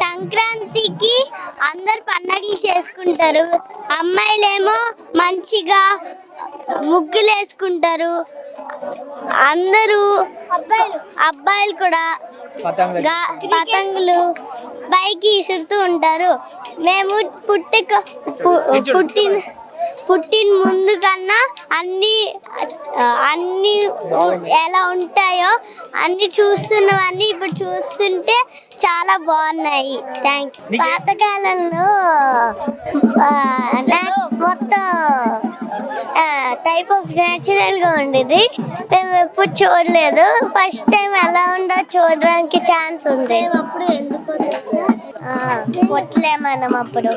సంక్రాంతికి అందరు పండగలు చేసుకుంటారు. అమ్మాయిలేమో మంచిగా ముగ్గులు వేసుకుంటారు. అందరూ అబ్బాయిలు కూడా పతంగులు పైకి ఇసురుతూ ఉంటారు. మేము పుట్టిన ముందు కన్నా అన్ని ఎలా ఉంటాయో అన్ని చూస్తున్నవన్నీ ఇప్పుడు చూస్తుంటే చాలా బాగున్నాయి. Thank you. పాతకాలంలో మొత్తం టైప్ ఆఫ్ న్యాచురల్ గా ఉండేది. మేము ఎప్పుడు చూడలేదు. ఫస్ట్ టైం ఎలా ఉందో చూడడానికి ఛాన్స్ ఉంది. అప్పుడు ఎందుకు పొట్టలే మనం అప్పుడు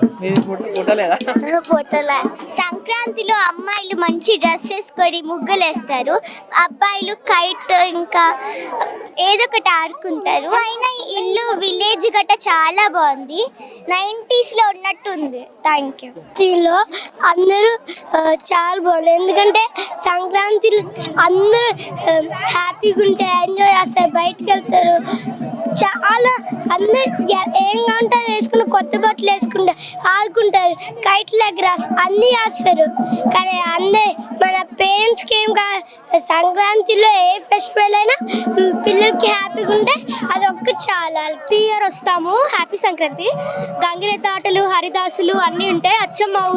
పొట్టలే. సంక్రాంతిలో అమ్మాయిలు మంచి డ్రెస్ వేసుకొని ముగ్గులు వేస్తారు. అబ్బాయిలు కైట్ ఇంకా ఏదో ఒకటి ఆడుకుంటారు. అయినా ఇల్లు విలేజ్ గట్ట చాలా బాగుంది. 90s లో ఉన్నట్టుంది. Thank you. దీనిలో అందరూ చాలా బాగుంది. ఎందుకంటే సంక్రాంతిలో అందరూ హ్యాపీగా ఉంటే ఎంజాయ్ చేస్తారు, బయటకు వెళ్తారు. చాలా అందరు ఏం కాంటారు వేసుకుని కొత్త బట్టలు వేసుకుంటారు, ఆడుకుంటారు, కైట్లు ఎగరేస్తారు, అన్నీ చేస్తారు. కానీ అందరు మన పేరెంట్స్కి ఏం కాదు. సంక్రాంతిలో ఏ ఫెస్టివల్ అయినా పిల్లలకి హ్యాపీగా ఉంటే అది ఒక్క చాలా. ఇయర్ వస్తాము. హ్యాపీ సంక్రాంతి. గంగిరెద్దు ఆటలు, హరిదాసులు అన్నీ ఉంటాయి. అచ్చమ్మ